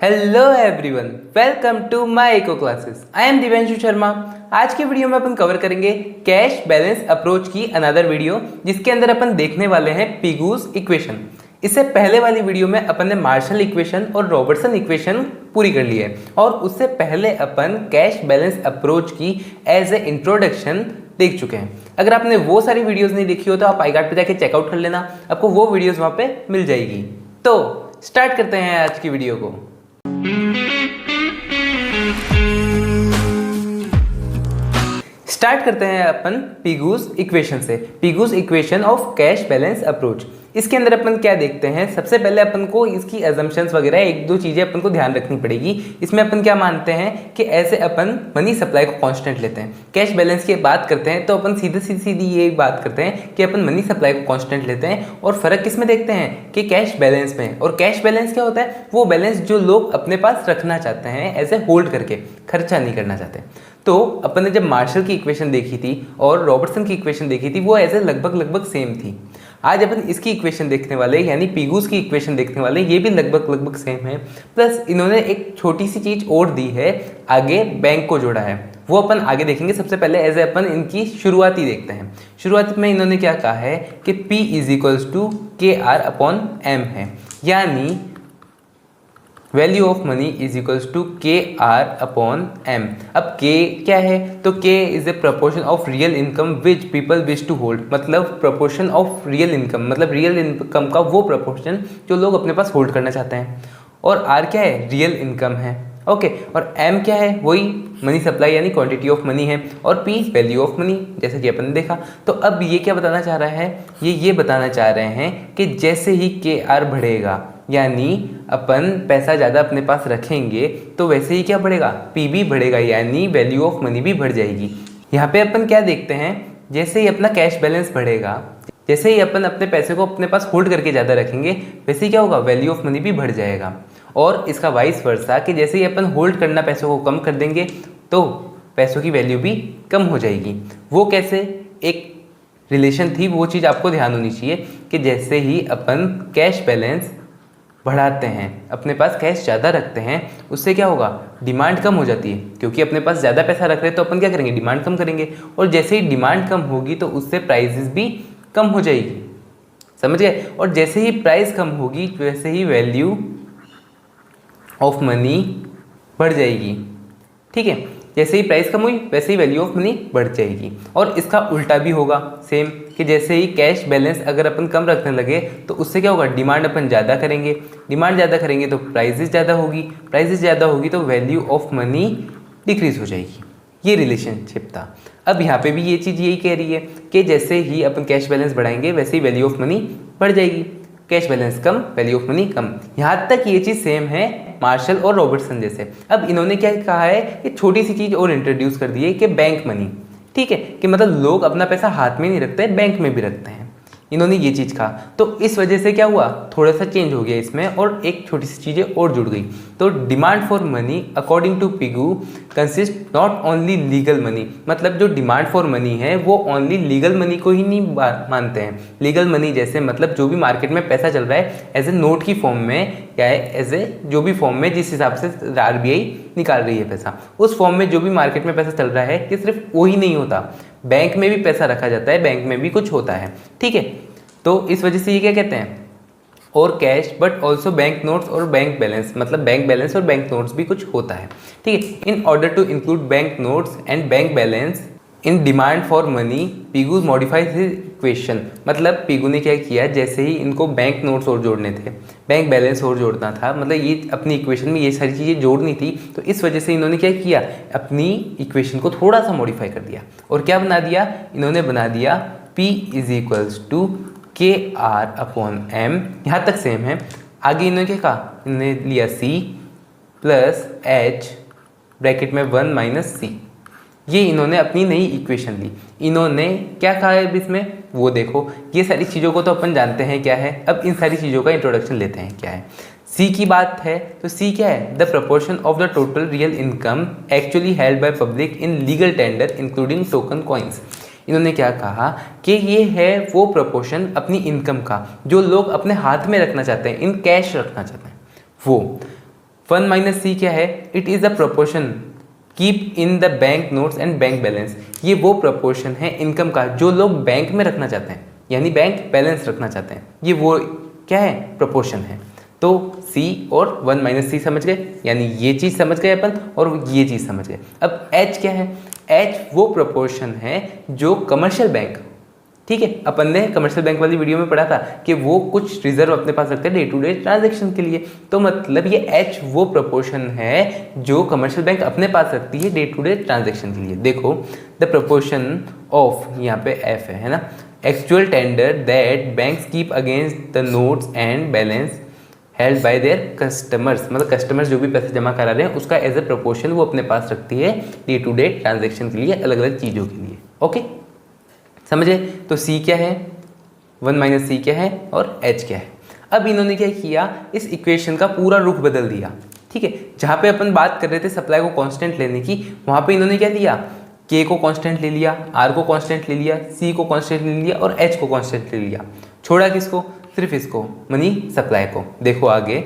Hello everyone, welcome to my eco classes. I am Divyanshu Sharma. आज की video में अपन कवर करेंगे कैश बैलेंस अप्रोच की अनदर वीडियो, जिसके अंदर अपन देखने वाले हैं पिगूस इक्वेशन। इससे पहले वाली वीडियो में अपन ने मार्शल इक्वेशन और रॉबर्टसन इक्वेशन पूरी कर ली है, और उससे पहले अपन कैश बैलेंस अप्रोच की एज ए इंट्रोडक्शन देख चुके हैं। अगर आपने वो सारी वीडियोस नहीं देखी हो तो आप आई कार्ड पे जाके चेकआउट कर लेना, आपको वो वीडियोस वहाँ पे मिल जाएगी। तो स्टार्ट करते हैं आज की वीडियो को। स्टार्ट करते हैं अपन पिगूस इक्वेशन से, Pigou's equation of cash balance approach. इसके अंदर अपन क्या देखते हैं, सबसे पहले अपन को इसकी अजम्पशंस वगैरह एक दो चीजें अपन को ध्यान रखनी पड़ेगी। इसमें अपन क्या मानते हैं कि ऐसे अपन मनी सप्लाई को कांस्टेंट लेते हैं। कैश बैलेंस की बात करते हैं तो अपन सीधी ये बात करते हैं कि अपन मनी सप्लाई को कांस्टेंट लेते हैं, और फर्क किस में देखते हैं कि कैश बैलेंस में। और कैश बैलेंस क्या होता है, वो बैलेंस जो लोग अपने पास रखना चाहते हैं एज ए होल्ड करके, खर्चा नहीं करना चाहते। तो अपन ने जब मार्शल की इक्वेशन देखी थी और रॉबर्टसन की इक्वेशन देखी थी, वो ऐसे लगभग सेम थी। आज अपन इसकी इक्वेशन देखने वाले, यानी पिगूस की इक्वेशन देखने वाले, ये भी लगभग सेम है। प्लस इन्होंने एक छोटी सी चीज और दी है, आगे बैंक को जोड़ा है, वो अपन आगे देखेंगे। सबसे पहले एज अपन इनकी शुरुआती देखते हैं। शुरुआती में इन्होंने क्या कहा है कि P = KR/M है, यानी वैल्यू ऑफ मनी = KR/M। अब K क्या है, तो K is a proportion of real income which people wish to hold. मतलब प्रपोर्शन ऑफ रियल इनकम, मतलब रियल इनकम का वो प्रपोर्शन जो लोग अपने पास होल्ड करना चाहते हैं। और R क्या है, रियल इनकम है। ओके, और M क्या है, वही मनी सप्लाई यानी क्वांटिटी ऑफ मनी है। और P वैल्यू ऑफ मनी, जैसे कि अपन ने देखा। तो अब ये क्या बताना चाह रहा है, ये बताना चाह रहे हैं कि जैसे ही KR बढ़ेगा, यानी अपन पैसा ज़्यादा अपने पास रखेंगे, तो वैसे ही क्या बढ़ेगा, P भी बढ़ेगा, यानी वैल्यू ऑफ मनी भी बढ़ जाएगी। यहाँ पे अपन क्या देखते हैं, जैसे ही अपना कैश बैलेंस बढ़ेगा, जैसे ही अपन अपने पैसे को अपने पास होल्ड करके ज़्यादा रखेंगे, वैसे ही क्या होगा, वैल्यू ऑफ मनी भी बढ़ जाएगा। और इसका वाइस वर्सा कि जैसे ही अपन होल्ड करना पैसों को कम कर देंगे, तो पैसों की वैल्यू भी कम हो जाएगी। वो कैसे, एक रिलेशन थी, वो चीज़ आपको ध्यान होनी चाहिए कि जैसे ही अपन कैश बैलेंस बढ़ाते हैं, अपने पास कैश ज़्यादा रखते हैं, उससे क्या होगा, डिमांड कम हो जाती है। क्योंकि अपने पास ज़्यादा पैसा रख रहे हैं तो अपन क्या करेंगे, डिमांड कम करेंगे। और जैसे ही डिमांड कम होगी तो उससे प्राइसेस भी कम हो जाएगी, समझ गए। और जैसे ही प्राइस कम होगी वैसे ही वैल्यू ऑफ मनी बढ़ जाएगी। ठीक है, जैसे ही प्राइस कम हुई वैसे ही वैल्यू ऑफ मनी बढ़ जाएगी। और इसका उल्टा भी होगा सेम, कि जैसे ही कैश बैलेंस अगर अपन कम रखने लगे तो उससे क्या होगा, डिमांड अपन ज़्यादा करेंगे। डिमांड ज़्यादा करेंगे तो प्राइसेस ज़्यादा होगी, प्राइसेस ज़्यादा होगी तो वैल्यू ऑफ मनी डिक्रीज हो जाएगी। ये रिलेशनशिप था। अब यहाँ पे भी ये चीज़ यही कह रही है कि जैसे ही अपन कैश बैलेंस बढ़ाएंगे वैसे ही वैल्यू ऑफ मनी बढ़ जाएगी। कैश बैलेंस कम, वैल्यू ऑफ मनी कम। यहाँ तक ये चीज़ सेम है मार्शल और रॉबर्टसन जैसे। अब इन्होंने क्या कहा है कि छोटी सी चीज़ और इंट्रोड्यूस कर दी है कि बैंक मनी। ठीक है, कि मतलब लोग अपना पैसा हाथ में नहीं रखते, बैंक में भी रखते हैं। इन्होंने ये चीज़ कहा, तो इस वजह से क्या हुआ, थोड़ा सा चेंज हो गया इसमें, और एक छोटी सी चीज़ें और जुड़ गई। तो demand for money according to Pigou consist not only legal money. मतलब जो डिमांड फॉर मनी है वो ओनली लीगल मनी को ही नहीं मानते हैं। लीगल मनी जैसे मतलब जो भी मार्केट में पैसा चल रहा है एज ए नोट की फॉर्म में, या एज ए जो भी फॉर्म में, जिस हिसाब से RBI निकाल रही है पैसा, उस फॉर्म में जो भी मार्केट में पैसा चल रहा है, कि सिर्फ वही नहीं होता, बैंक में भी पैसा रखा जाता है, बैंक में भी कुछ होता है। ठीक है, तो इस वजह से ये क्या कहते हैं, और cash but also bank notes और बैंक बैलेंस, मतलब बैंक बैलेंस और बैंक नोट्स भी कुछ होता है। ठीक है, in order to include bank notes and bank balance in demand for money, Pigou modifies his equation. मतलब पिगू ने क्या किया, जैसे ही इनको बैंक नोट्स और जोड़ने थे, बैंक बैलेंस और जोड़ना था, मतलब ये अपनी इक्वेशन में ये सारी चीज़ें जोड़नी थी, तो इस वजह से इन्होंने क्या किया, अपनी इक्वेशन को थोड़ा सा मॉडिफाई कर दिया। और क्या बना दिया, इन्होंने बना दिया P = KR/M। यहाँ तक सेम है। आगे इन्होंने क्या कहा, इन्होंने लिया C + H ब्रैकेट में 1 - C। ये इन्होंने अपनी नई इक्वेशन ली। इन्होंने क्या कहा है इसमें, वो देखो। ये सारी चीज़ों को तो अपन जानते हैं क्या है, अब इन सारी चीज़ों का इंट्रोडक्शन लेते हैं क्या है। C की बात है तो C क्या है, the proportion of the total real income actually held by public in legal tender including token coins. इन्होंने क्या कहा कि ये है वो प्रपोर्शन अपनी इनकम का जो लोग अपने हाथ में रखना चाहते हैं, इन कैश रखना चाहते हैं, वो 1 माइनस सी क्या है? It is the proportion keep in the bank notes and bank balance. ये वो प्रोपोर्शन है इनकम का जो लोग बैंक में रखना चाहते हैं, यानी बैंक बैलेंस रखना चाहते हैं। ये वो क्या है? प्रोपोर्शन है। तो C और 1 माइनस सी समझ गए, यानी ये चीज़ समझ गए अपन और ये चीज़ समझ गए। अब H क्या है? H वो प्रोपोर्शन है जो कमर्शियल बैंक, ठीक है, अपन ने कमर्शियल बैंक वाली वीडियो में पढ़ा था कि वो कुछ रिजर्व अपने पास रखते हैं डे टू डे ट्रांजेक्शन के लिए। तो मतलब ये H वो प्रोपोर्शन है जो कमर्शियल बैंक अपने पास रखती है डे टू डे ट्रांजेक्शन के लिए। देखो द प्रोपोर्शन ऑफ, यहाँ पे F है ना, actual tender that banks keep against the notes and balance held by their customers, मतलब कस्टमर्स जो भी पैसे जमा करा रहे हैं उसका एज ए प्रोपोर्शन वो अपने पास रखती है डे टू डे ट्रांजेक्शन के लिए, अलग अलग चीज़ों के लिए। ओके, समझे? तो C क्या है, 1 माइनस सी क्या है और H क्या है। अब इन्होंने क्या किया, इस इक्वेशन का पूरा रुख बदल दिया, ठीक है। जहाँ पे अपन बात कर रहे थे सप्लाई को कांस्टेंट लेने की, वहाँ पे इन्होंने क्या लिया, K को कांस्टेंट ले लिया, R को कांस्टेंट ले लिया, C को कांस्टेंट ले लिया और H को कांस्टेंट ले लिया। छोड़ा किसको? सिर्फ इसको, मनी सप्लाई को। देखो आगे,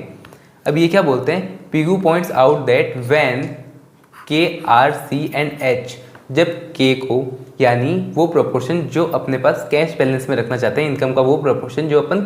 अब ये क्या बोलते हैं, Pigou points out that when K, R, C and H, जब K को यानी वो प्रोपोर्शन जो अपने पास कैश बैलेंस में रखना चाहते हैं, इनकम का वो प्रोपोर्शन जो अपन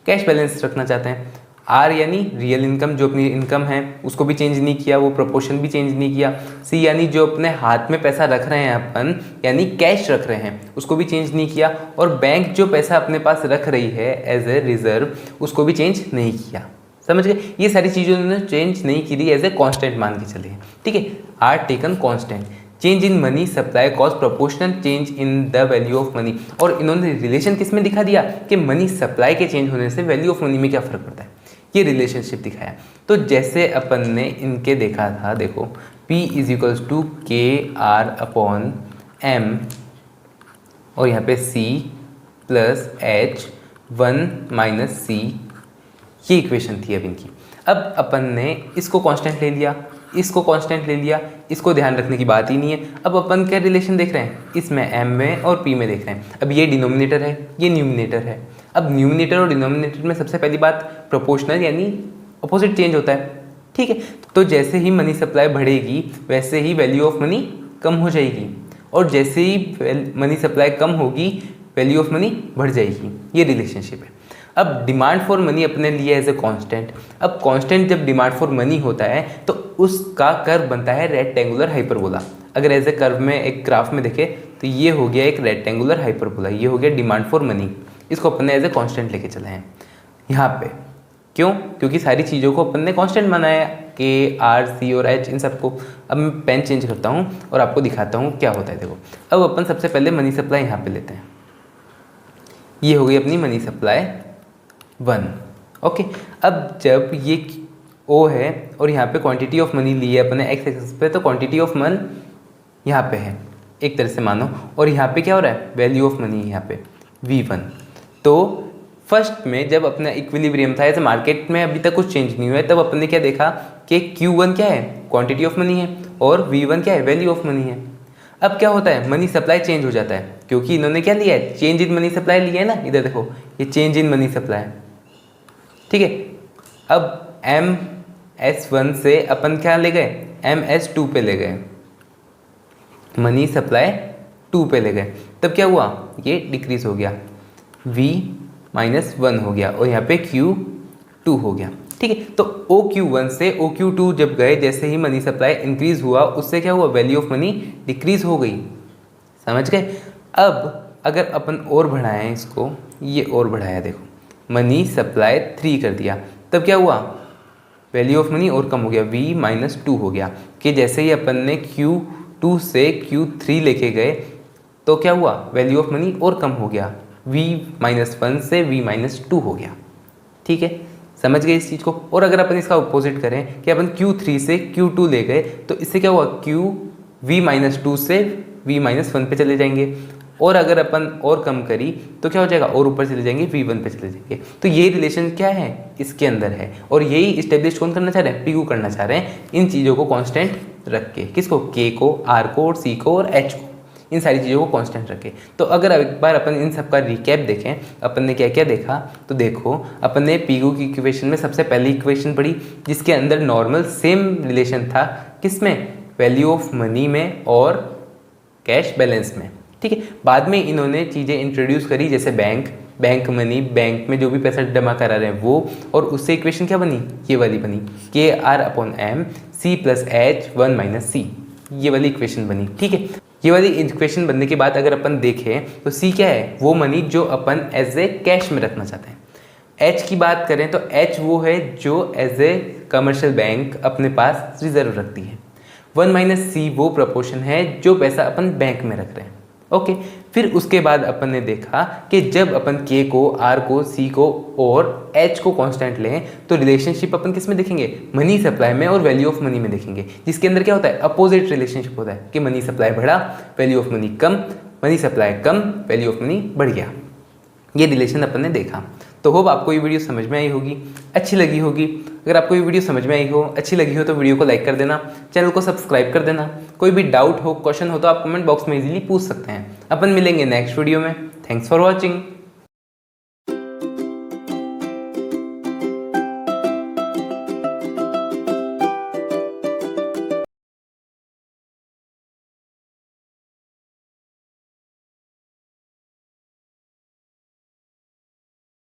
कैश बैलेंस रखना चाहते हैं, R यानी रियल इनकम जो अपनी इनकम है उसको भी चेंज नहीं किया, वो प्रोपोर्शन भी चेंज नहीं किया, C यानी जो अपने हाथ में पैसा रख रहे हैं अपन यानी कैश रख रहे हैं उसको भी चेंज नहीं किया, और बैंक जो पैसा अपने पास रख रही है एज ए रिजर्व उसको भी चेंज नहीं किया। समझ गए? ये सारी चीज़ें उन्होंने चेंज नहीं की, एज ए कॉन्स्टेंट मान के चले, ठीक है। Are taken constant, change in money supply cost proportional change in the value of money. और इन्होंने रिलेशन किस में दिखा दिया कि मनी सप्लाई के चेंज होने से वैल्यू ऑफ मनी में क्या फ़र्क पड़ता है, ये रिलेशनशिप दिखाया। तो जैसे अपन ने इनके देखा था, देखो P is equals to KR upon M और यहाँ पे C plus H 1 minus C, ये इक्वेशन थी अब इनकी। अब अपन ने इसको कांस्टेंट ले लिया, इसको कांस्टेंट ले लिया, इसको ध्यान रखने की बात ही नहीं है। अब अपन क्या रिलेशन देख रहे हैं, इसमें M में और P में देख रहे हैं। अब ये डिनोमिनेटर है, ये न्यूमिनेटर है। अब न्यूमिनेटर और डिनोमिनेटर में सबसे पहली बात प्रोपोर्शनल यानी अपोजिट चेंज होता है, ठीक है। तो जैसे ही मनी सप्लाई बढ़ेगी वैसे ही वैल्यू ऑफ मनी कम हो जाएगी, और जैसे ही मनी सप्लाई कम होगी वैल्यू ऑफ मनी बढ़ जाएगी, ये रिलेशनशिप है। अब डिमांड फॉर मनी अपने लिए एज ए कांस्टेंट। अब कांस्टेंट जब डिमांड फॉर मनी होता है तो उसका कर्व बनता है रेक्टेंगुलर हाइपरबोला। अगर एज ए कर्व में एक ग्राफ में देखें तो ये हो गया एक रेक्टेंगुलर हाइपरबोला, ये हो गया डिमांड फॉर मनी। इसको अपन ने एज ए कांस्टेंट लेके चले हैं यहाँ पे। क्यों? क्योंकि सारी चीज़ों को अपन ने कांस्टेंट बनाया, K, R, C और H इन सबको। अब मैं पेन चेंज करता हूँ और आपको दिखाता हूँ क्या होता है। देखो अब अपन सबसे पहले मनी सप्लाई यहाँ पे लेते हैं, ये हो गई अपनी मनी सप्लाई 1। ओके, अब जब ये O है और यहाँ पे क्वांटिटी ऑफ मनी ली है अपने एक्स एक्सिस पे, तो क्वांटिटी ऑफ मन यहाँ पे है एक तरह से मानो, और यहाँ पे क्या हो रहा है, वैल्यू ऑफ मनी यहाँ पे V1। तो फर्स्ट में जब अपना इक्विलिब्रियम था, ऐसे मार्केट में अभी तक कुछ चेंज नहीं हुआ है, तब अपने क्या देखा कि Q1 क्या है, क्वांटिटी ऑफ मनी है, और V1 क्या है, वैल्यू ऑफ मनी है। अब क्या होता है, मनी सप्लाई चेंज हो जाता है, क्योंकि इन्होंने क्या लिया है, चेंज इन मनी सप्लाई लिया है ना। इधर देखो ये चेंज इन मनी सप्लाई, ठीक है। अब MS1 से अपन क्या ले गए, MS2 पे ले गए, मनी सप्लाई 2 पे ले गए। तब क्या हुआ, ये डिक्रीज हो गया, V-1 हो गया, और यहाँ पे Q2 हो गया, ठीक है। तो OQ1 से OQ2 जब गए, जैसे ही मनी सप्लाई इंक्रीज हुआ उससे क्या हुआ, वैल्यू ऑफ मनी डिक्रीज हो गई। समझ गए? अब अगर अपन और बढ़ाएं इसको, ये और बढ़ाया, देखो मनी सप्लाई 3 कर दिया, तब क्या हुआ, वैल्यू ऑफ मनी और कम हो गया, V-2 हो गया। कि जैसे ही अपन ने Q2 से Q3 लेके गए तो क्या हुआ, वैल्यू ऑफ मनी और कम हो गया, V-1 से V-2 हो गया, ठीक है। समझ गए इस चीज़ को? और अगर अपन इसका अपोजिट करें कि अपन Q3 से Q2 ले गए तो इससे क्या हुआ, V-2 से V-1 पे चले जाएंगे, और अगर अपन और कम करी तो क्या हो जाएगा, और ऊपर चले जाएंगे, V1 पे चले जाएंगे। तो ये रिलेशन क्या है, इसके अंदर है, और यही इस्टेब्लिश कौन करना चाह रहे हैं, PQ करना चाह रहे हैं, इन चीज़ों को कांस्टेंट रख के। किसको, K को, R को और C को और H को। इन सारी चीज़ों को कांस्टेंट रखे। तो अगर एक बार अपन इन सब का रिकैप देखें, अपन ने क्या क्या देखा, तो देखो अपन ने पीगू की इक्वेशन में सबसे पहली इक्वेशन पढ़ी जिसके अंदर नॉर्मल सेम रिलेशन था, किसमें, वैल्यू ऑफ मनी में और कैश बैलेंस में, ठीक है। बाद में इन्होंने चीज़ें इंट्रोड्यूस करी जैसे बैंक मनी, बैंक में जो भी पैसा जमा करा रहे हैं वो, और उससे इक्वेशन क्या बनी, ये वाली बनी, KR/M C+H1 - C, ये वाली इक्वेशन बनी, ठीक है। ये वाली इक्वेशन बनने के बाद अगर अपन देखें तो C क्या है, वो मनी जो अपन एज ए कैश में रखना चाहते हैं। H की बात करें तो H वो है जो एज ए कमर्शियल बैंक अपने पास रिजर्व रखती है। 1 - C वो प्रपोर्शन है जो पैसा अपन बैंक में रख रहे हैं, ओके। फिर उसके बाद अपन ने देखा कि जब अपन K को, R को, C को और H को कांस्टेंट लें तो रिलेशनशिप अपन किस में देखेंगे, मनी सप्लाई में और वैल्यू ऑफ मनी में देखेंगे, जिसके अंदर क्या होता है, अपोजिट रिलेशनशिप होता है कि मनी सप्लाई बढ़ा, value of money come, money supply come, value of money बढ़ गया। ये रिलेशन अपन ने देखा। तो होप आपको ये वीडियो समझ में आई होगी, अच्छी लगी होगी। अगर आपको ये वीडियो समझ में आई हो, अच्छी लगी हो तो वीडियो को लाइक कर देना, चैनल को सब्सक्राइब कर देना। कोई भी डाउट हो, क्वेश्चन हो तो आप कमेंट बॉक्स में इजीली पूछ सकते हैं। अपन मिलेंगे नेक्स्ट वीडियो में। Thanks for watching.